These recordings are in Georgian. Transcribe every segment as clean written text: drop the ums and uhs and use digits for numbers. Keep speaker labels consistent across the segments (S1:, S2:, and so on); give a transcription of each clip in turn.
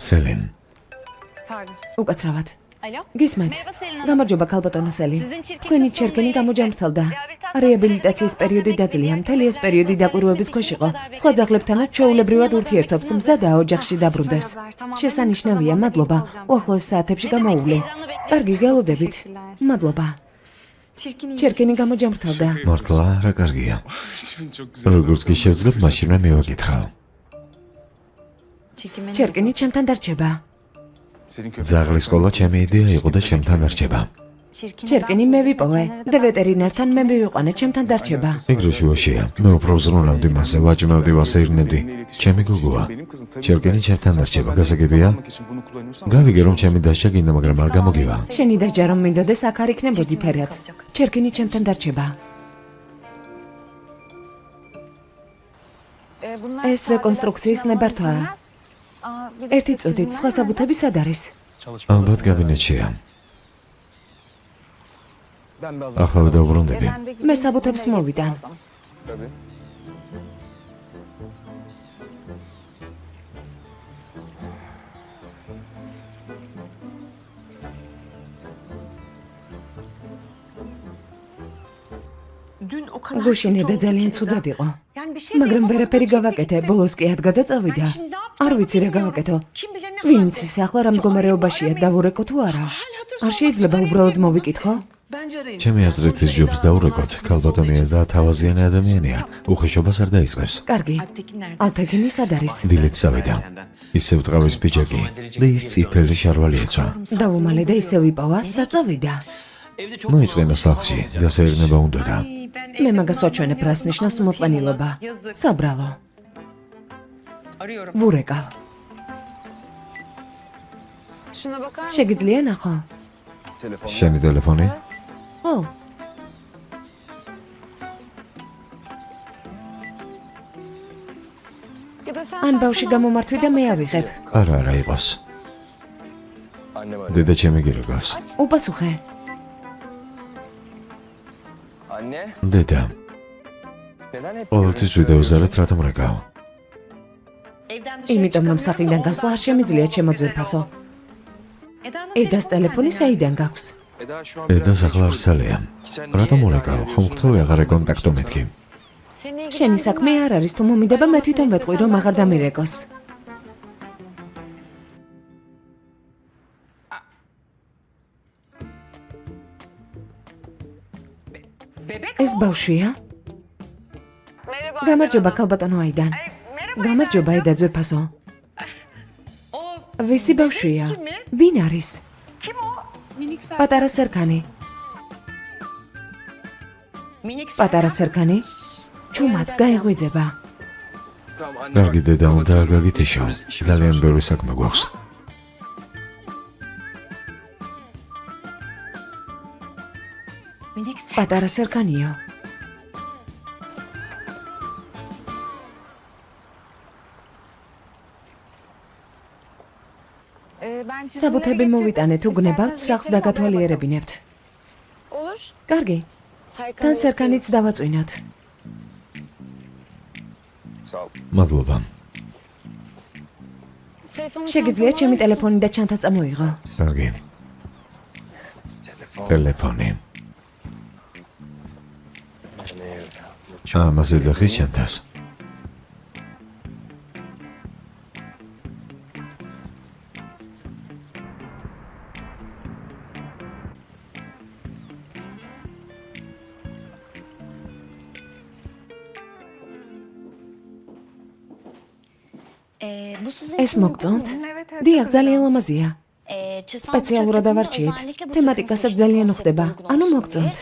S1: სელენ.
S2: უკაცრავად. გისმენთ. გამარჯობა ქალბატონო სელი. თქვენი ჩერკენი გამოჯამრთელდა. რეაბილიტაციის პერიოდი დაძლია, მთელი ეს პერიოდი დაკვირვების ქვეშ იყო. სხვა ძაღლებთანაც ჩვეულებრივად ურთიერთობს, მზადაა ოჯახში დაბრუნდეს. შესანიშნავია, მადლობა. უახლოეს საათებში გამოუვლე. კარგი, გელოდებით. მადლობა. ჩერკენი გამოჯამრთელდა.
S1: მართლა რა კარგია. როგორც კი შევძლებ, მაშინვე მივაკითხავ.
S2: ჩერკენი ჩემთან დარჩება.
S1: ძაღლის სკოლა ჩემი იდეა იყო და ჩემთან დარჩება.
S2: ჩერკენი მე ვიპოვე და ვეტერინართან მე მივიყვანე, ჩემთან დარჩება.
S1: ეგრე შუაშია. მე უფრო ვზრუნავდი მასზე, ვაჭმევდი, ვასეირნებდი. ჩემი გოგოა. ჩერკენი ჩემთან დარჩება, გასაგებია? გავიგე რომ ჩემი დასჯა გინდა, მაგრამ არ გამოგივა.
S2: შენი დასჯა რომ მინდოდეს, აქ არ იქნებოდი ფერად. ჩერკენი ჩემთან დარჩება. ეს რეკონსტრუქციის ნებართვაა. ერთი წუთით, სხვა საბუთები სად არის?
S1: ალბათ კაბინეტშია. ახლა დავბრუნდები.
S2: მე საბუთებს მოვიდან. გუშინედა ძალიან ცუდად იყო. მაგრამ ვერაფერი გავაკეთე, ბოლოს კი ადგა და წავიდა. არ ვიცი რა გავაკეთო. ვინც ის ახლა რა მდგომარეობაშია, დავურეკო თუ არა? არ შეიძლება უბრალოდ მოვიკითხო?
S1: ჩემი აზრით ის ჯობს დაურეკოთ. ქალბატონია და თავაზიანი ადამიანია. უხეშობას არ დაიწყებს.
S2: კარგი. ალთექინი სად არის?
S1: დილით წავიდა. ისევ ტყავის პიჯაკი და ის წიფელი შარვალი ეცვა.
S2: დაუმალე და ისევ იპოვა, საწავიდა.
S1: მოიწყენა სახლში, გასაერნება უნდოდა.
S2: მე მაგას ვაჩვენებ, რას ნიშნავს მოწყენილობა. საბრალო. ვურეკავ. შეგიძლია ნახო?
S1: შენი ტელეფონი?
S2: ო. ან ბავში გამომართვი და მე ავიღებ.
S1: არა იყოს. დედა ჩემი გირეკავს.
S2: უპასუხე.
S1: დედა. ყოველთვის ვიდეოზარეთ რატომ რეკავ?
S2: იმიტომ რომ სახლიდან გასვლა არ შემიძლია ჩემო ძვირფასო. ედას ტელეფონი საიდან გაქვს?
S1: ედას ახლა არსალია. რატომ ურეკავ? ხომ გთხოვე აღარ ეკონტაქტო მეთქი.
S2: შენი საქმე არ არის, თუ მომიდება მე თვითონ ვეტყვი რომ აღარ დამირეკოს. ეს ბავშვია? გამარჯობა ქალბატონო აიდან. გამარჯობა ედა ძვირფასო. ვისი ბავშვია? ვინ არის? პატარა სერქანი. პატარა სერქანი? ჩუმად გაეღვიძება.
S1: კარგი დედა, უნდა გაგითიშო. ძალიან ბევრი საქმე გვაქვს.
S2: პატარა სერქანიო. საბუთები მოვიტანეთ, უგნებავთ, სახლს დაგათვალიერებინებთ. კარგი. თან სერქანიც დავაწვინოთ.
S1: მადლობა.
S2: შეგიძლია ჩემი ტელეფონი და ჩანთა წამოიღო.
S1: კარგი. ტელეფონი. ამაზე ძახის ჩანთას.
S2: ეს მოგწონთ? დიახ, ძალიან ლამაზია. სპეციალურად ავარჩიეთ. თემატიკასაც ძალიან უხდება. ანუ მოგწონთ?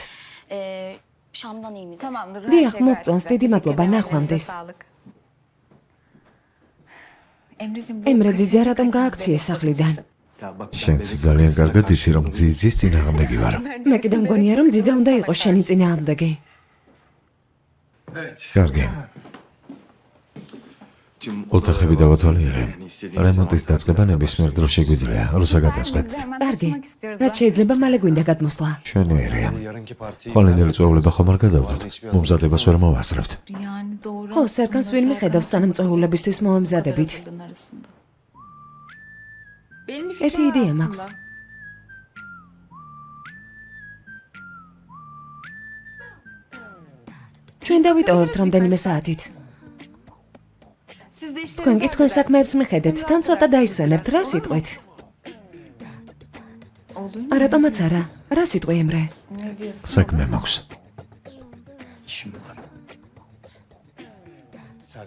S2: დიახ, მოგწონს, დიდი მადლობა, ნახვამდის. ემრე ძიძა რატომ გააქციეს სახლიდან?
S1: შენც ძალიან კარგად იცი რომ ძიძის წინააღმდეგი ვარ.
S2: მე კიდევ მგონია რომ ძიძა უნდა იყოს შენი წინააღმდეგი.
S1: კარგი. ოთახები დავათვალიერე. რემონტის დაწყება ნებისმიერ დროს შეგვიძლია, როცა გადასვეთ.
S2: კარგი. რაც შეიძლება მალე გვინდა გადმოსვლა.
S1: შენიერია. ხოლმე წვეულება ხომ არ გადავდოთ. მომზადებას ვერ მოვასწრებთ.
S2: ხო, სერქანს ვინმე ხედავს სანამ წვეულებისთვის მოემზადებით. ერთი იდეა მაქვს. ჩვენ დავიტოვებთ რამდენიმე საათით. თქვენ კითხვის საქმეებს მიხედეთ, თან ცოტა დაისვენებთ, რა სიტყვით? რატომაც არა, რა სიტყვი ემრე?
S1: საქმე მაქვს.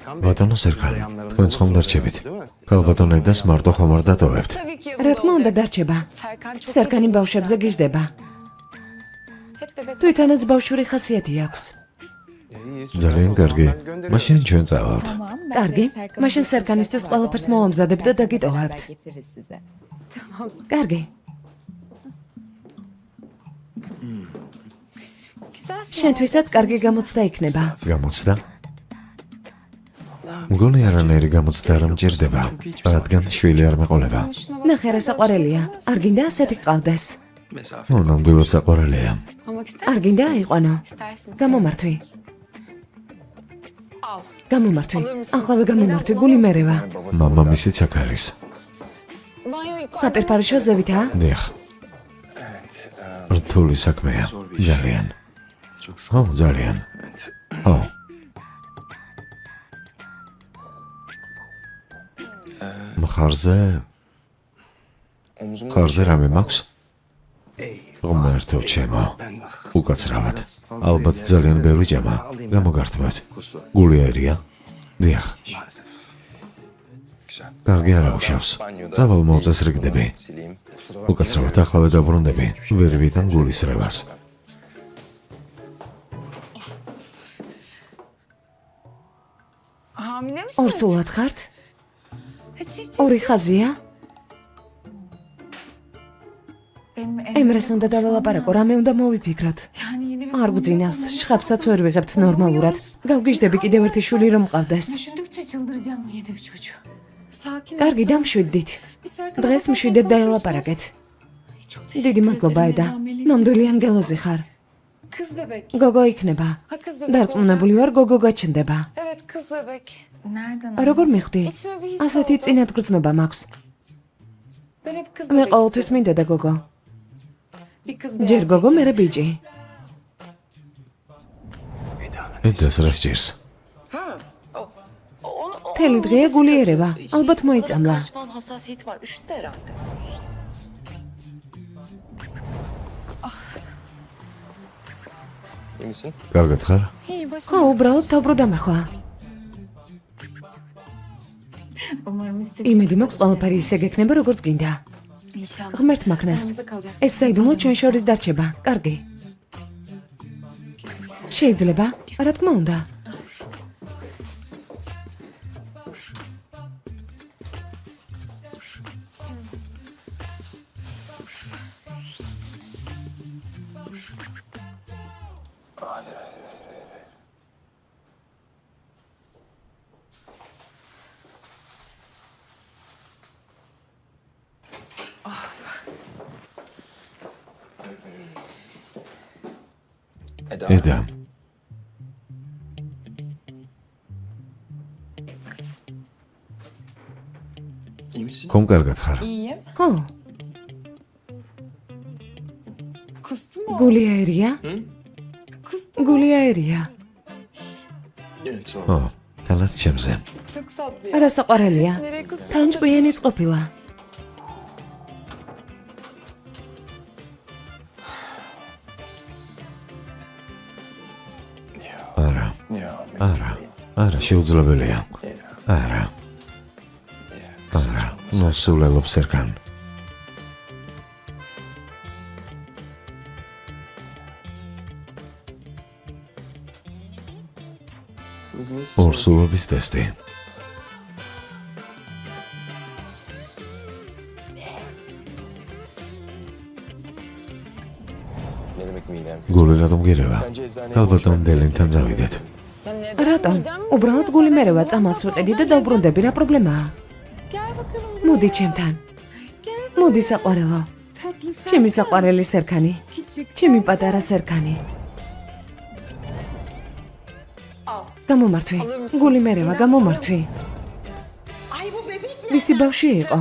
S1: ბატონო სერკანი, თქვენ ხომ დარჩებით? ქალბატონ ედას მარტო ხომ არ დატოვებთ?
S2: რა თქმა უნდა დარჩება. სერკანი ბავშვებზე გიждდება. თვითონაც ბავშვური ხასიათი აქვს.
S1: ძალიან კარგი. მაშინ ჩვენ წავალთ.
S2: კარგი, მაშინ სერკანისთვის ყველაფერს მოვამზადებ და დაგიტოვებთ. კარგი. შენთვისაც კარგი გამოცდა იქნება.
S1: გამოცდა? მგონი არანაირი გამოცდა არ მჭირდება, რადგან შვილი არ მეყოლება.
S2: ნახე რა საყვარელია. არ გინდა ასეთი ყავდეს?
S1: ნამდვილად საყვარელია.
S2: არ გინდა აიყვანო? გამომართვი. გამომართვი. ახლავე გამომართვი, გული მერევა.
S1: მამამისიც აქ არის.
S2: საპირფარეშო ზევითა?
S1: დიახ. რთული საქმეა. ძალიან. ო, ძალიან. ო. მხარზე რამე მაქვს? ღმერთო ჩემო, უკაცრავად. ალბათ ძალიან ბევრი ჭამა. გამოგართმევთ. გული აირია? დიახ. კარგი არ აუშავს. წავალ მოუწესრიგდები. უკაცრავად ახლავე დაბრუნდები. ვერვიდან გულის რევას.
S2: ორსულად ხართ? ორი ხაზია? ემრეს უნდა დაველაპარაკო, რამე უნდა მოვიფიქროთ. არ გვძინავს, შხაპსაც ვერ ვიღებთ ნორმალურად. გავგიჟდები კიდევ ერთი შვილი რომ მყავდეს. კარგი, დამშვიდდით. დღეს მშვიდად დაელაპარაკეთ. დიდი მადლობა ედა. ნამდვილი ანგელოზი ხარ. გოგო იქნება. დარწმუნებული ვარ, გოგო გაჩნდება. როგორ მიხვდი? ასეთი წინათგრძნობა მაქვს. მე ყოველთვის მინდოდა გოგო. ჯერ გოგო, მერე ბიჭი.
S1: ედას რა სჭირს?
S2: მთელი დღეა გული ერევა. ალბათ მოიწამლა.
S1: კარგად ხარ?
S2: ხო, უბრალოდ თავბრო დამეხვა. იმედი მაქვს ყველაფერი ისე გექნება, როგორც გინდა. ღმერთ მაქნას. ეს საიდუმლო ჩვენ შორის დარჩება. კარგი. შეიძლება? რა თქმა უნდა.
S1: ედა. ხომ კარგად ხარ?
S2: ხო. გული აირია? გული აირია.
S1: ო, თალაც ჩემზე.
S2: რა საყვარელია? თან ჭკვიანიც ყოფილა. არა, შეუძლებელია. არა. ნოსულელობს სერკან. ორსულობის ტესტი. გული რატომ გირევა? ალბათ დელენთან წავიდეთ. რატომ? უბრალოდ გული მერევა, წამალს ვიყიდი და დავბრუნდები, რა პრობლემაა? მოდი ჩემთან. მოდი საყვარელო. ჩემი საყვარელი სერკანი. ჩემი პატარა სერკანი. გამომართვი. გული მერევა, გამომართვი. ვისი ბავშვი იყო?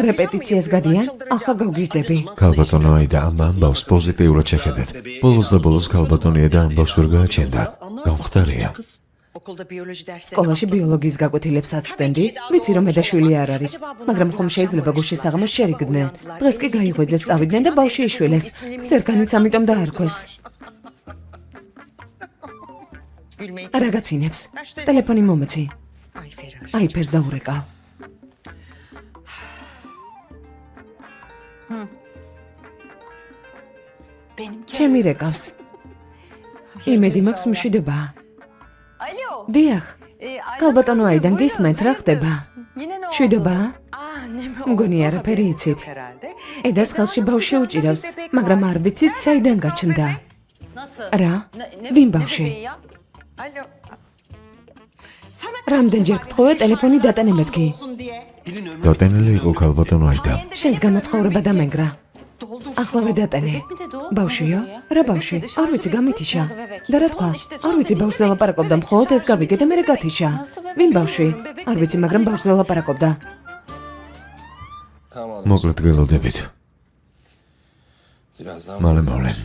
S2: რეპეტიციას გადიან, ახლა გავგიჟდები.
S1: ქალბატონო აიდა ამ ამბავს პოზიტიურად შეხედეთ. ბოლოს და ბოლოს ქალბატონია და ამბავს ვერ გააჩენდა. გამხდარია.
S2: სკოლაში ბიოლოგიის გაკვეთილებს აცდენდი, ვიცი რომ მედაშვილი არ არის, მაგრამ ხომ შეიძლება გუშინ საღამოს შერიგდნენ. დღეს კი გაიღვიძეს, წავიდნენ და ბავშვი იშვილეს. სერგანიც ამიტომ დაარქვეს. რა გაცინებს? ტელეფონი მომეცი. აი ფერს დაურეკავ. ჩემი რეკავს. იმედი მაქვს მშვიდება. დიახ. ქალბატონო აიდან გისმენთ რა ხდება? მშვიდობა? მგონი არაფერი იცით. ედას ხელში ბავშვი უჭირავს, მაგრამ არ ვიცით საიდან გაჩნდა. რა? ვინ ბავშვი? რამდენჯერ გთხოვე ტელეფონი დატანე მეთქი.
S1: დატენილი იყო ქალბატონო აიდა.
S2: შენს გამოცხოვრება დამენგრა. ახლავე დატანე. ბავშვიო? რა ბავშვი? არ ვიცი გამითიშა. და რა თქვა? არ ვიცი ბავშვს ლაპარაკობდა, მხოლოდ ეს გავიგე და მერე გათიშა. ვინ ბავშვი? არ ვიცი, მაგრამ ბავშვს ლაპარაკობდა.
S1: მოკლედ გელოდებით. მალე მოვლენ.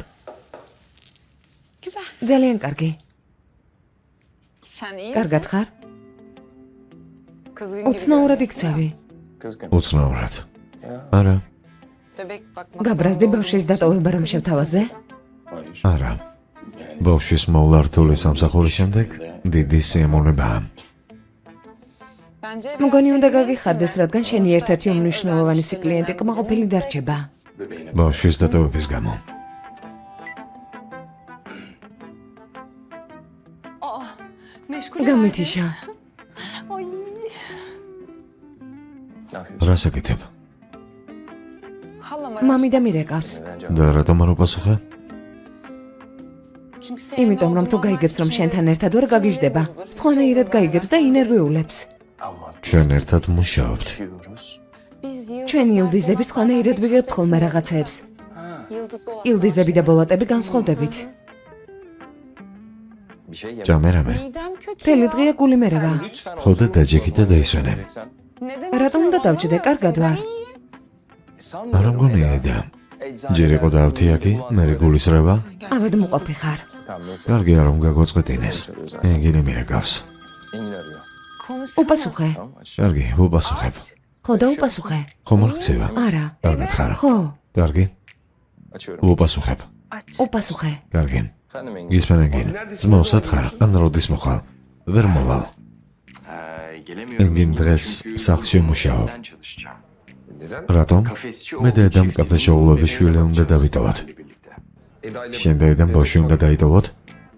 S2: ძალიან კარგი. კარგად ხარ? უცნაურად იქცევი.
S1: უცნაურად. არა.
S2: გაბრაზდი ბავშვის დატოვება რომ შევთავაზე?
S1: არა. ბავშვის მოვლა რთული სამსახურის შემდეგ დიდი სიამოვნებაა.
S2: მგონი უნდა გაგიხარდეს, რადგან შენი ერთ-ერთი უმნიშვნელოვანესი კლიენტი კმაყოფილი დარჩება.
S1: ბავშვის დატოვების გამო.
S2: გამითიშა.
S1: რა საკეთებ?
S2: მამი და მირეკავს.
S1: და რატომ არ უპასუხე?
S2: იმიტომ რომ თუ გაიგებს რომ შენთან ერთად ვერ გაგიჟდება, სხვანაირად გაიგებს და ინერვიულებს.
S1: ჩვენ ერთად მუშაობთ.
S2: ჩვენ ილდიზები სხვანაირად ვიგებთ ხოლმე რაღაცებს. ილდიზები და ბოლატები განსხვავდებით.
S1: ჯამერამე.
S2: მთელი დღეა გული მერევა.
S1: ხოდა დაჯექი და დაისვენე.
S2: რატომ უნდა დავჭიდე? კარგად ვარ.
S1: არა მგონი აიდა. ჯერ იყო დავთიაკი, მერე გულისრევა.
S2: ავად მოყოფი ხარ.
S1: კარგია რომ გაგვაწყვეტინეს. ეგინე მირეკავს.
S2: უპასუხე.
S1: კარგი, უპასუხებ.
S2: ხო და უპასუხე.
S1: ხომ არ ხცევა?
S2: არა.
S1: კარგად ხარ.
S2: ხო.
S1: კარგი. უპასუხებ.
S2: უპასუხე.
S1: კარგი. გისმენგინ. ძმაოსად ხარ, ან როდის მოხვალ? ვერ მოვალ. ეგინ დღეს სახლში მუშაობ. რატომ? მე და ედამ კაფეშოულობის შვილი უნდა დავიტოვოთ. შენ და ედამ ბავშვი უნდა დაიტოვოთ?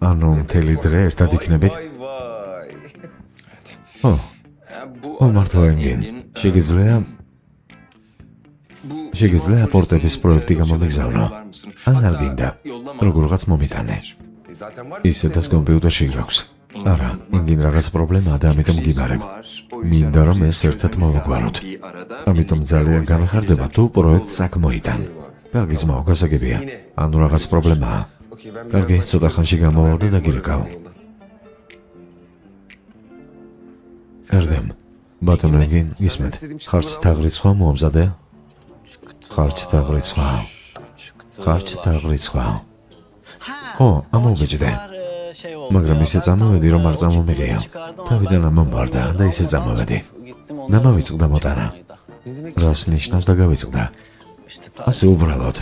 S1: ანუ მთელი დღე ერთად იქნებით? ო, მართლა ეგინ. შეგიძლია პორტების პროექტი გამომიგზავნო? ან არ გინდა? როგორღაც მომიტანე. ისედაც კომპიუტერში გაქვს. არა, ეგინ რაღაც პრობლემაა და ამიტომ გიბარებ. მინდა რომ ეს ერთად მოვგვაროთ. ამიტომ ძალიან გამეხარდება თუ პროექტს აქ მოიტან. კარგი ძმაო, გასაგებია. ანუ რაღაც პრობლემაა. კარგი, ცოტა ხანში გამოვალ და დაგირეკავ. ერდემ, ბატონო ეგინ, გისმენთ, ხარჯთა ღრიცხვა მოამზადე? ხარჯთა ღრიცხვა. ხარჯთა ღრიცხვა. ხო, ამოვბეჭდე. მაგრამ ისე წამოვედი რომ არ წამომიღია. თავიდან ამომვარდა და ისე წამოვედი. დამავიწყდა მოტანა. რას ნიშნავს და გავიწყდა? ასე უბრალოდ.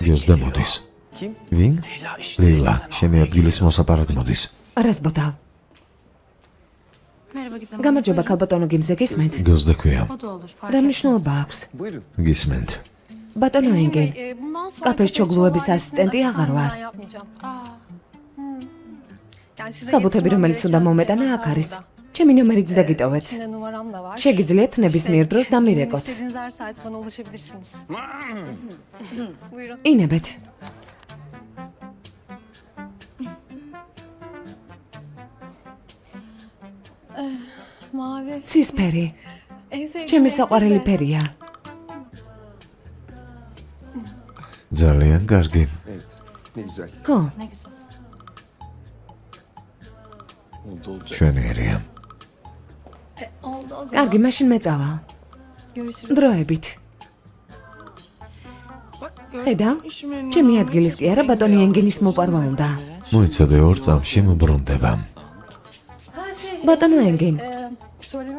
S1: გიოსდა მოდის. ვინ? ლეილა, შენი ადგილის მოსაპარად მოდის.
S2: რას ბოდავ? გამარჯობა ქალბატონო, გიმზე გისმენთ?
S1: გიოსდა ქვია.
S2: რა მნიშვნელობა აქვს?
S1: გისმენთ.
S2: ბატონო ენგენ, კაფეს ჩოგლუების ასისტენტი აღარ ვარ. საბუთები რომელიც უნდა მომეტანა აქ არის. ჩემი ნომერიც დაგიტოვეთ. შეგიძლიათ ნებისმიერ დროს დამირეკოთ. ინებეთ. ცისფერი. ჩემი საყვარელი ფერია.
S1: ძალიან კარგი.
S2: ხო.
S1: ჩვენიერია.
S2: კარგი, მაშინ მეწავა. დროებით. ხედავ, ჩემი ადგილის კი არა ბატონი ენგენის მოპარვა უნდა.
S1: მოიცადე 2 წამში მბრუნდება.
S2: ბატონო ენგენ,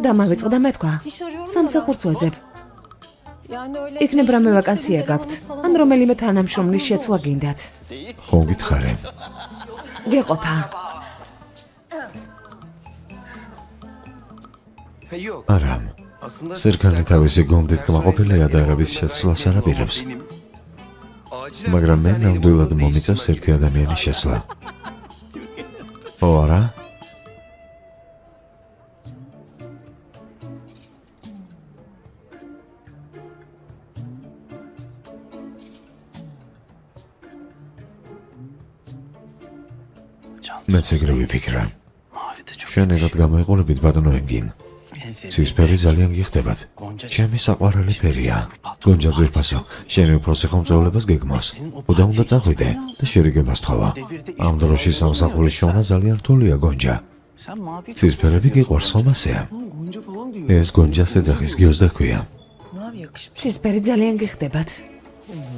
S2: დამავიწყდა მეთქვა. სამსახურს ვაძებ. იქნებ რამე ვაკანსია გაქვთ, ან რომელიმე თანამშრომლის შეცვლა გინდათ.
S1: ხო გითხარე.
S2: გეყოფა.
S1: არა. სერგანი თავისი გონდით კმაყოფილია და არაბის შეცვლას არ აპირებს. მაგრამ მე ნამდვილად მომიწევს ერთი ადამიანის შეცვლა. ო არა? მეც ეგრე ვიფიქრე. შენერად გამოიყურებით ბატონო ენგინ. ცისფერი ძალიან გიხდებათ. ჩემი საყვარელი ფერია. გონჯა ძვირფასო, შენი უფროსი ხომწეულებას გეგმავს. უნდა წახვიდე და შერიგებას თხოვა. ამ დროში სამსახურის შოვნა ძალიან რთულია გონჯა. ცისფერები გიყვარს ხომ ასეა? ეს გონჯას ეძახის გიოზდა ჰქვია.
S2: ცისფერი ძალიან გიხდებათ.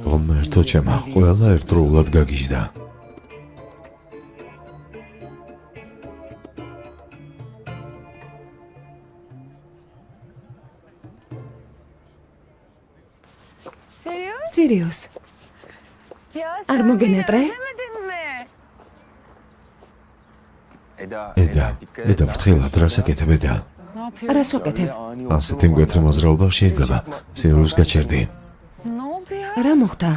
S1: ღმერთო ჩემო, ყველა ერთდროულად გაგიჟდა.
S2: სერიოზ? არ მოგენატრე?
S1: ედა ფრთხილად რას აკეთებ ედა?
S2: რას ვაკეთებ?
S1: ასეთი მკვეთრი მოძრაობა შეიძლება. სერიოზ გაჩერდი.
S2: რა მოხდა?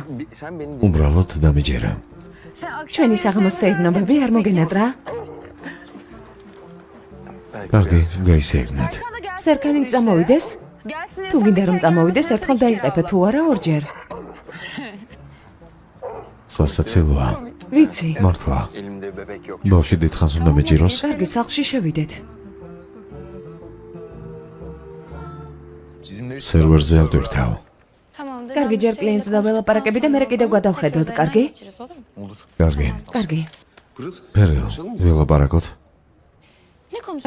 S1: უბრალოდ დამიჯერა.
S2: ჩვენი საღამოს სეირნობები არ მოგენატრა?
S1: კარგი, გაისეირნეთ.
S2: სერგანი წამოვიდეს? თუ გინდა რომ წამოვიდეს, ერთხელ დაიყეფე თუ არა ორჯერ.
S1: სასაცილოა.
S2: ვიცი.
S1: მართლა. ბავშვი დიდხანს უნდა მეჭიროს?
S2: კარგი, სახლში შევიდეთ.
S1: სერვერზე ავდივრთავ.
S2: კარგი, ჯერ კლიენტს დაველაპარაკები და მერე კიდევ გადავხედოთ, კარგი?
S1: კარგი.
S2: კარგი.
S1: ფერელ, ველაპარაკოთ.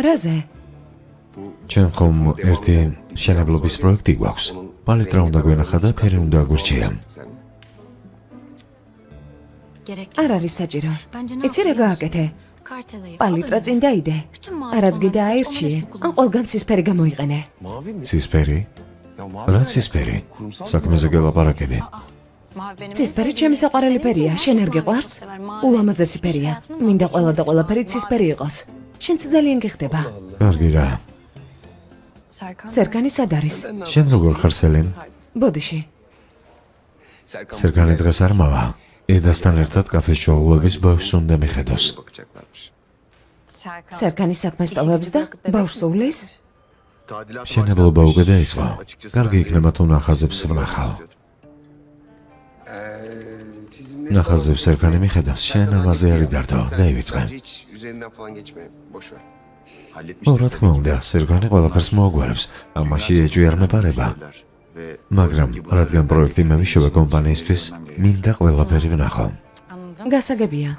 S2: რაზე?
S1: ჩვენ ხომ ერთი შენებლობის პროექტი გვაქვს. პალიტრა უნდა გვენახა და ფერი უნდა აგვირჩია.
S2: არ არის საჭირო. იცი რა გააკეთე? პალიტრა წინ დაიდე. არაცგი დააირჩიე. ან ყველგან ცისფერი გამოიყენე.
S1: ცისფერი? რა ცისფერი? საქმეზე გელაპარაკები.
S2: ცისფერი ჩემი საყვარელი ფერია. შენ არ გიყვარს? ულამაზესი ფერია. მინდა ყველა და ყველაფერი ცისფერი იყოს. შენც ძალიან გიხდება.
S1: კარგი რა.
S2: სერგანი სად არის?
S1: შენ როგორ ხარ სელენ?
S2: ბოდიში.
S1: სერგანი დღეს არ მავა. ედასთან ერთად კაფეს შოუების ბავშვს უნდა მიხედოს.
S2: სერგანი საქმეს ტოვებს და ბავშვს უვლის?
S1: შენებლობა უკვე დაიწყო. კარგი იქნება თუ ნახაზებს ვნახავ. ნახაზებს სერგანი მიხედავს, შენ ამაზე არ იდარდო, დაივიწყე. რა თქმა უნდა, სერგანი ყველაფერს მოაგვარებს, ამაში ეჭვი არ მეპარება. მაგრამ რადგან პროექტი მემიშოვა კომპანიისთვის, მინდა ყველაფერი ვნახო.
S2: გასაგებია.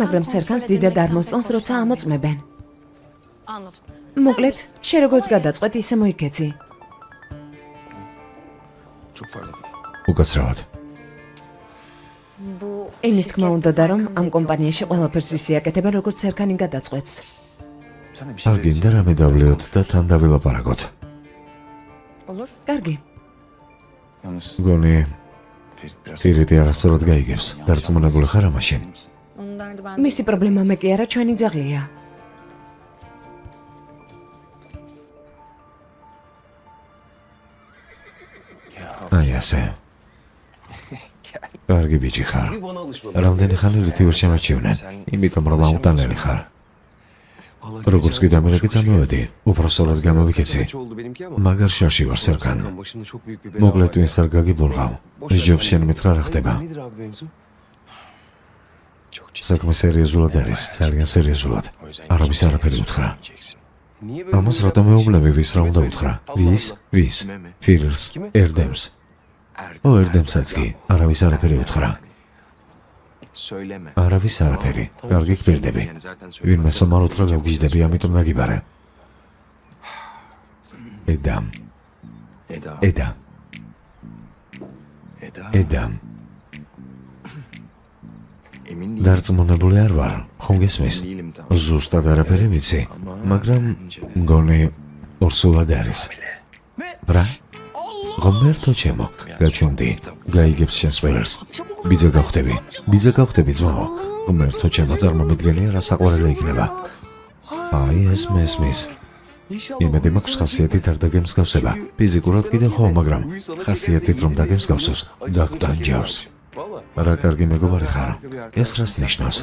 S2: მაგრამ სერგანს დიდად არ მოსწონს, როცა ამოწმებენ. მოკლედ, შენ როგორც გადაწყვეტ, ისე მოიქეცი.
S1: უკაცრავად.
S2: იმის თქმა უნდა და რომ ამ კომპანიაში ყველაფერს ისე აკეთებენ, როგორც სერგანი გადაწყვეტს.
S1: არ გინდა რამე დავლიოთ და თან დავილაპარაკოთ.
S2: კარგი.
S1: გონი ფირიდი არასწორად გაიგებს. დარწმუნებული ხარ ამაში?
S2: მისი პრობლემა მე კი არა, ჩვენი ძაღლია.
S1: აი ასე. კარგი ბიჭი ხარ. რამდენი ხანი რითი ვერ შემაჩივნე, იმიტომ რომ აუტანელი ხარ. როგორც კი დამერეკი წამოვედი, უბრალოდ გამოვიქეცი. მაგარ შარში ვარ სერგან. მოკლედ ვინც არ გაგიბოლღავ. ჯობს შენ მითხრა რა ხდება. საქმე სერიოზულად არის, ძალიან სერიოზულად. არაფერს არაფერი უთხრა. ამას რატომ მეუბნები, ვის რა უნდა უთხრა? ვის? ფირერს, ერდემს. ერდემსაც კი, არავის არაფერი უთხრა. არავის არაფერი, კარგი გპირდები. ვინმე სომარ უთხრა გავგიჟდები, ამიტომ დაგიბარე. ედა დარწმუნებული არ ვარ, ხომ გესმის? ზუსტად არაფერი ვიცი, მაგრამ მგონი ორსულად არის. რა? ღმერთო ჩემო, გაჩვენდი, გაიგებს შენს ყველას. ბიძა გავხდები, ძმაო. ღმერთო ჩემო, წარმომიდგენია რა საყვარელი იქნება. აი ეს მესმის. იმედი მაქვს ხასიათით არ დაგემსგავსება. ფიზიკურად კიდევ ხო, მაგრამ ხასიათით რომ დაგემსგავსოს, დაგტანჯავს. რა კარგი მეგობარი ხარ. ეს რას ნიშნავს?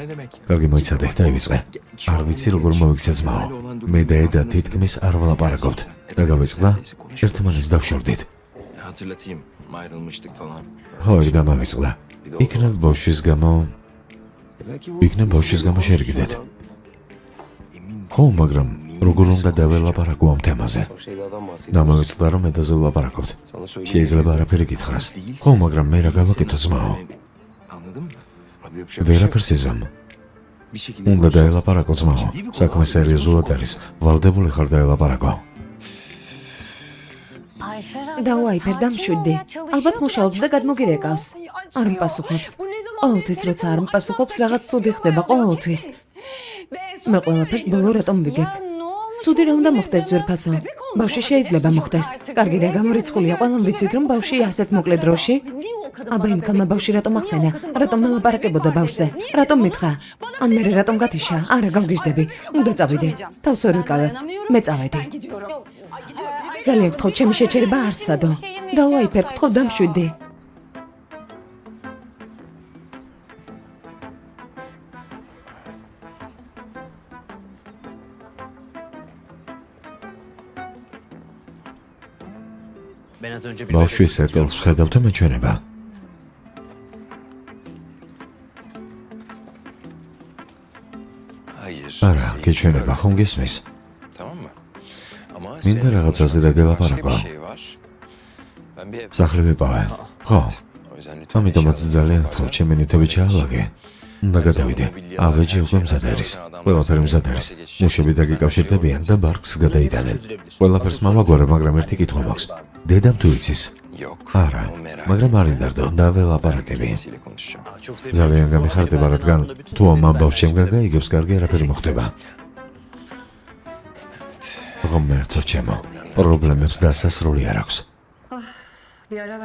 S1: კარგი მოიცადე, დაივიწყე. არ ვიცი როგორ მოვიქცე ძმაო. მე და ედა თითქმის არ ვლაპარაკობთ. და გავიწყდა, ერთმანეთს დავშორდით. ჰოი, დამავიწყდა. იქნებ ბავშვის გამო შერგდეთ. ხო, მაგრამ როგორ უნდა დაველაპარაკო ამ თემაზე? დამავიწყდა რომ ედაზე ვლაპარაკობთ. შეიძლება არაფერი გითხრას. ხო, მაგრამ მე რა გავაკეთო ძმაო? ვერაფერს ეზამ. უნდა დაელაპარაკო ძმაო. საქმე სერიოზულად არის. ვალდებული ხარ დაელაპარაკო.
S2: დავაიფერ დამშვიდდი. ალბათ მუშაობს და გადმოგირეკავს. არ მპასუხობს. ყოველთვის როცა არ მპასუხობს, რაღაც ცუდი ხდება ყოველთვის. მე ყველაფერს ბოლო რატომ ვიგებ? ცუდი რა უნდა მოხდეს ძვირფასო? ბავშვი შეიძლება მოხდეს. კარგი რა გამორიცხულია, ყველამ ვიცით რომ ბავშვი ასეთ მოკლე დროში. აბა იმ ქალმა ბავშვი რატომ ახსენა? რატომ მელაპარაკებოდა ბავშვზე? რატომ მითხრა? ან მე რატომ გათიშა? არა, გავგიჟდები. უნდა წავიდე. თავს ვერ ვიკავებ. მე წავედი. ძალიან გთხოვ, ჩემი შეჩერება არ სცადო. დავაიფერ, გთხოვ, დამშვიდდი.
S1: ბავშვის ეტელს ვხედავთ მეჩვენება. არა, გეჩვენება, ხომ გესმის? მინდა რაღაცაზე დაგელაპარაკო. სახლი ვიპოვე. ხო. ამიტომაც ძალიან გთხოვ, ჩემი ნივთები ჩაალაგე. უნდა გადავიდე. ავეჯი უკვე მზად არის. ყველაფერი მზად არის. მუშები დაგიკავშირდებიან და ბარკს გადაიტანენ. ყველაფერს მამაგვარებ, მაგრამ ერთი კითხვა მაქვს. დედამ თუ იცის? არა, მაგრამ არ ინდარდო, დაველაპარაკები. ძალიან გამიხარდება, რადგან თუ ამ ამბავს ჩემგან გაიგებს, კარგი არაფერი მოხდება. ღმერთო ჩემო, პრობლემებს დასასრული არ აქვს.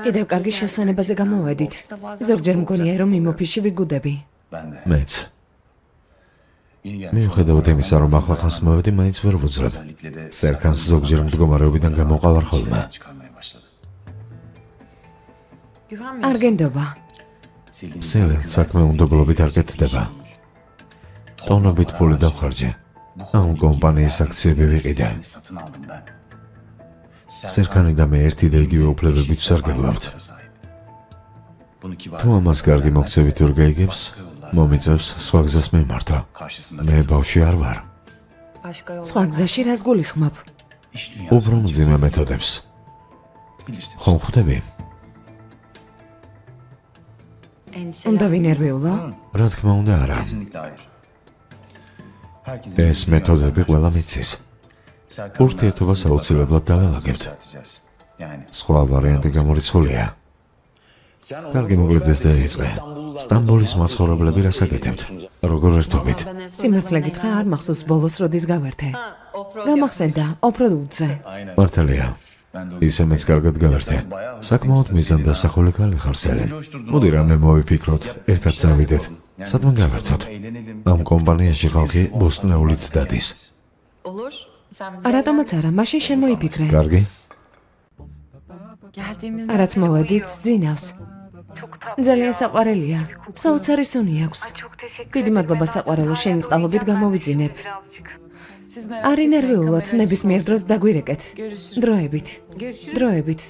S2: კიდევ კარგი შესვენებაზე გამოვედით. ზოგჯერ მგონია რომ იმ ოფისში ვიგუდები.
S1: მეც. მიუხედავად იმისა, რომ ახლა ხანს მოვედი, მაინც ვერ ვუძრებ. სერქანს ზოგჯერ მდგომარეობიდან გამოვყავარ ხოლმე.
S2: არ გენდობა.
S1: სელენ საქმე უნდობლობით არ კეთდება. ტონობით ფული დავხარჯე. ამ კომპანიის აქციები ვიყიდე. სერქანი და მე ერთი და იგივე უფლებებით ვსარგებლავთ. თუ ამას კარგი მოქცევით ვერ გაიგებს, მომიწევს სხვა გზას მიმართვა. მე ბავშვი არ ვარ.
S2: სხვა გზაში რას გულისხმობ?
S1: უფრო მძიმე მეთოდებს. ხომ ხვდები?
S2: უნდა ვინერვიულო?
S1: რა თქმა უნდა არა. ეს მეთოდები ყველა მიცის. ურთიერთობას აუცილებლად დავალაგებთ. სხვა ვარიანტი გამორიცხულია. კარგი მოგლედეს დაიწყე. სტამბოლის მაცხოვრებლები რას აკეთებთ? როგორ ერთობით?
S2: სიმართლე გითხრა, არ მახსოვს ბოლოს როდის გავერთე. გამახსენდა, ოფროდუძე.
S1: მართალია. ისე მეც კარგად გავერთე. საკმაოდ მიზანდასახული ქალი ხარ სელენ. მოდი რამე მოვიფიქროთ, ერთად წავიდეთ. სადმე გავერთოთ? ამ კომპანიაში ხალხი ბოსტნეულით დადის.
S2: რატომაც არა, მაშინ შენ მოიფიქრე.
S1: კარგი?
S2: არაც მოვედით ძინავს. ძალიან საყვარელია. საოცარი სუნი აქვს. დიდი მადლობა საყვარელო, შენი წყალობით გამოვიძინებ. არ ინერვიულოთ, ნებისმიერ დროს დაგვირეკეთ. დროებით. დროებით.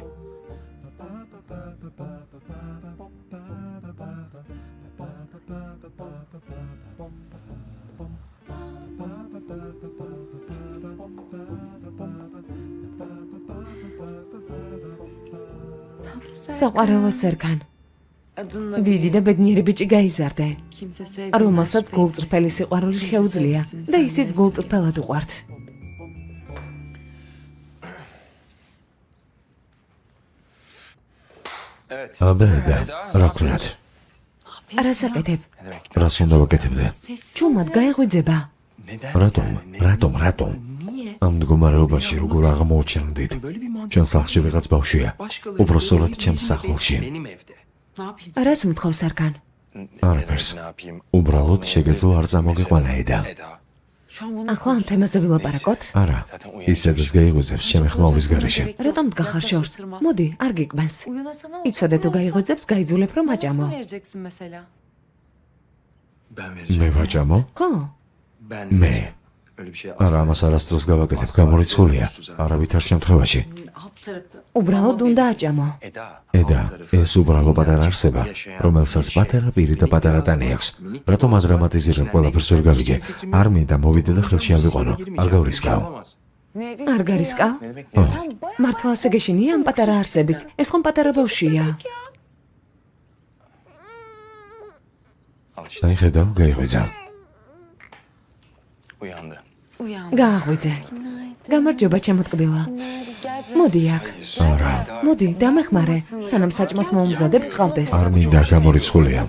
S2: საყვარელო სერქან. დიდი და ბედნიერი ბიჭი გაიზარდე. რომელსაც გულწრფელი სიყვარული შეუძლია და ისიც გულწრფელად უყვართ.
S1: აბა და რა ვქნათ?
S2: რას აკეთებ?
S1: რას უნდა ვაკეთებდე?
S2: ჩუმად გაეღვიძება.
S1: რატომ? ამ მდგომარეობაში როგორ აღმოჩენდით? ჩვენ სახლში ვიღაც ბავშვია. უბრალოდ ჩემს სახლში.
S2: რას მთხოვს სარგან?
S1: არაფერს. უბრალოდ შეგეძლო არ წამოგიყვანა ედა.
S2: ახლა ამ თემაზე ვილაპარაკოთ?
S1: არა, ისედაც გაიღვიძებს ჩემი ხმაურის გარეშე.
S2: რატომ დგახარ შორს? მოდი, არ გიკვბენს. იცოდე თუ გაიღვიძებს, გაიძულებ რომ აჭამო.
S1: მე ვაჭამო?
S2: ხო?
S1: მე. არა, ამას არასდროს გავაკეთებ, გამორიცხულია. არავითარ შემთხვევაში.
S2: უბრალოდ უნდა აჭამო.
S1: ედა, ეს უბრალო პატარა არსება, რომელსაც პატარა პირი და პატარა ტანი აქვს. რატომ ადრამატიზირებ ყველაფერს ვერ გავიგე? არ მინდა მოვიდე და ხელში არ ვიყვანო. არ გავრისკავ.
S2: არ გარისკავ? მართლა ასე გეშინია ამ პატარა არსების? ეს ხომ პატარა ბავშვია.
S1: აი ხედავ, გაიღვიძა.
S2: გააღვიძე. გამარჯობა ჩემო ტკბილა. მოდი აქ.
S1: არა,
S2: მოდი, დამეხმარე. სანამ საჭმოს მოუმზადებ, ყავდეს.
S1: არ მინდა გამორიცხულია.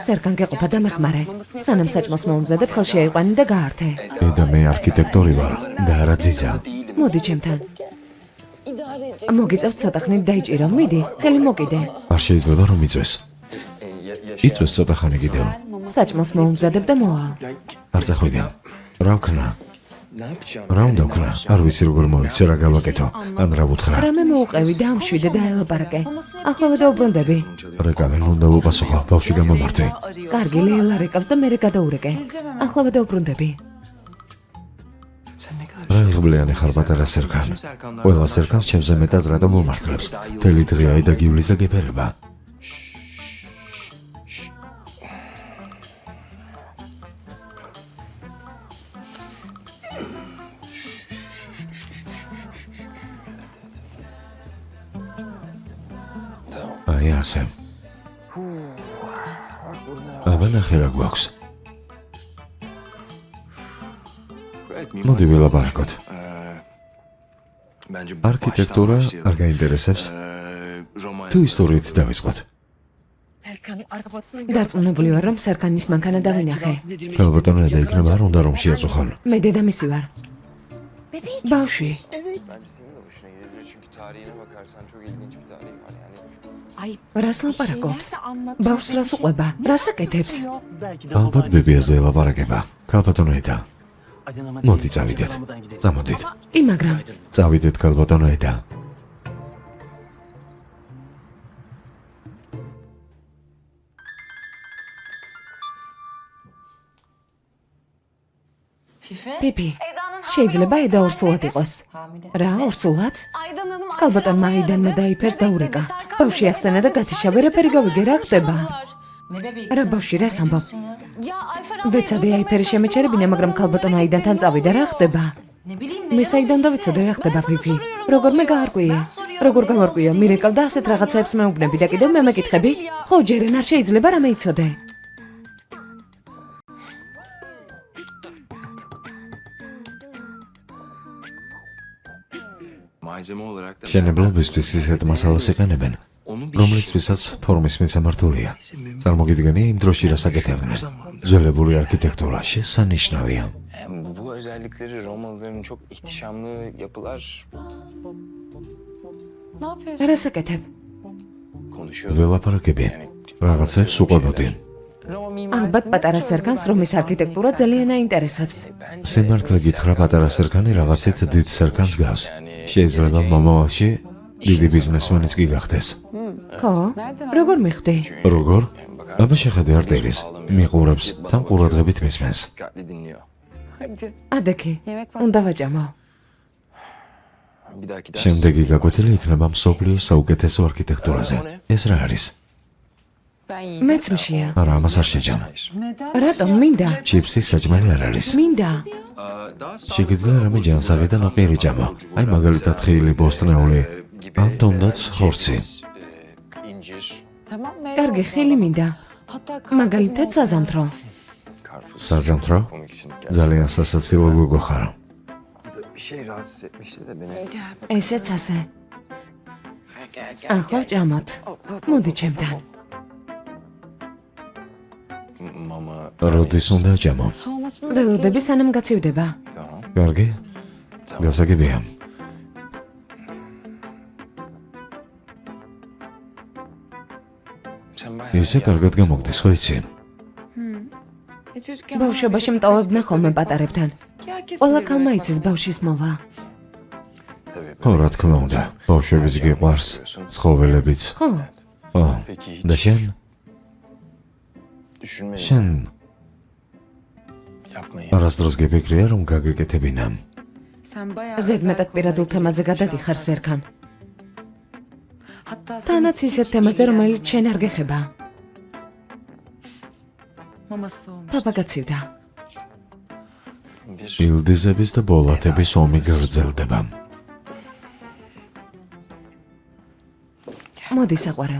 S2: სერგან გეყოფა დამეხმარე. სანამ საჭმოს მოუმზადებ, ხელში აიყვანი და გაართე.
S1: ედა, მე არქიტექტორი ვარ და არა ძიძა.
S2: მოდი ჩემთან. მოგიწევს ცოტა ხნით დაიჭირო, მიდი, ხელი მოკიდე.
S1: არ შეიძლება რომ იწვეს. იწვეს ცოტა ხანი კიდევ.
S2: საჭმოს მოუმზადებ და მოვალ.
S1: არ წახვიდე. რა ვქნა? რა უნდა ვქნა? არ ვიცი როგორ მოვიქცე, რა გავაკეთო. ან რა ვუთხრა?
S2: რამე მოუყევი და ამშვიდე და ელაპარაკე. ახლა დაუბრუნდები.
S1: რეკავენ უნდა ვუპასუხო, ბავშვი გამომართვი.
S2: კარგი, ლელა რეკავს და მე გადაურეკე. ახლა დაუბრუნდები.
S1: რა იღბლიანი ხარ პატარა სერგან. ყველა სერგანს ჩემზე მეტად რატომ მომართლებს? მთელი დღე აიდა გივლის და გეფერება. აი ასე. აბა ნახე რა გვაქვს. მოდი ვილაპარაკოთ. არქიტექტურა არ გაინტერესებს? თუ ისტორიით დავიწყოთ.
S2: დარწმუნებული ვარ, რომ სერგანის მანქანა დავინახე.
S1: ქალბატონო და იქნება არ უნდა რომ შეაწუხონ.
S2: მე დედამისი ვარ. ბავშვი. რას ლაპარაკობს? ბავშვს რას უყვება? რას აკეთებს?
S1: ალბათ ბებიაზე ელაპარაკება. ქალბატონო ედა. მოდი წავიდეთ. წამოდით.
S2: კი, მაგრამ
S1: წავიდეთ ქალბატონო ედა.
S2: პიპი, შეიძლება ედა ორსულად იყოს. რა, ორსულად? ქალბატონმა აიდანმა დაიფერს და ურეკა. ბავშვი ახსენა და გათიშა, ვერაფერი გავიგე, რა ხდება? რა ბავშვი, რას ამბობ? ვეცადე აიფერი შემეჩერებინა, მაგრამ ქალბატონ აიდანთან წავიდა, რა ხდება? მე საიდან დავიცოდე, რა ხდება, პიპი? როგორ მე გაარკვიე? როგორ გავარკვიო? მირეკავ და ასეთ რაღაცებს მეუბნები და კიდევ მე მეკითხები? ხო, ჯერენ არ შეიძლება რამე იცოდე.
S1: შენებლობისთვის ისეთ მასალას იყენებენ, რომლისთვისაც ფორმის მისამართულია. წარმოგიდგენი იმ დროში რას აკეთებდნენ. ძველებული არქიტექტურა შესანიშნავია.
S3: Bu özellikleri Romalıların çok ihtişamlı yapılar
S2: რას აკეთებ?
S3: konuşuyordu.
S1: ველაპარაკები. რაღაცებს უყვებოდნენ.
S2: ალბათ პატარა სერგანს რომის არქიტექტურა ძალიან აინტერესებს.
S1: სიმართლე გითხრა, პატარა სერგანი რაღაცით დიდ სერგანს გავს. შეიძლება მომავალში დიდი ბიზნესმენიც კი გახდეს.
S2: ხო? როგორ მიხვდი?
S1: როგორ? აბა შეხედე არტერის. მიყურებს, თან ყურადღებით მისმენს.
S3: Dikkatli dinliyor.
S2: ადექი, უნდა ვაჭამო.
S3: Bir dahaki ders.
S1: შემდეგი გაკვეთილი იქნება მსოფლიოს საუკეთესო არქიტექტურაზე. ეს რა არის?
S2: მეც მშია.
S1: არა, ამას არ შეჯამ.
S2: რატომ მინდა?
S1: ჩიპსის საჭმელი არ არის.
S2: მინდა.
S1: შეგიძლია რამე ჯანსაღი და ნაყიერი ჭამა. აი მაგალითად ხილი, ბოსტნეული. ამ თუნდაც ხორცი.
S3: İncir,
S2: კარგი, ხილი მინდა. მაგალითად საზამთრო.
S3: karpuz.
S1: საზამთრო?
S3: Komik için
S1: ძალიან სასაცილო გოგო ხარ.
S3: Bir şey rahatsız etmişti de beni.
S2: ესეც ასე. ახლა ვჭამოთ. მოდი ჩემთან.
S3: Mama...
S1: როდის უნდა ჭამო?
S2: ველოდები სანამ გაცივდება.
S3: Tamam.
S1: კარგი? გასაგებია.
S3: Sen bayağı
S1: ისე კარგად გამოგდის, ხო იცი?
S2: ბავშვობაში მტოვებდნენ ხოლმე პატარებთან. ყველა ქალმა იცის ბავშვის მოვა.
S1: ხო, რა თქმა უნდა. ბავშვებიც გიყვარს, ცხოველებიც.
S2: ხო,
S1: ო, და შენ?
S3: Düşünmeyin.
S1: შენ
S3: Yapmayın.
S1: არასდროს გიფიქრია, რომ გაგეკეთებინა.
S2: ზედმეტად პირადულ თემაზე გადადიხარ სერგან. თანაც ისეთ თემაზე, რომელიც შენ არ გეხება. პაპა გაცივდა.
S3: Bir
S1: ილდიზების და ბოლათების ომი გრძელდება.
S2: მოდი საყვარელო.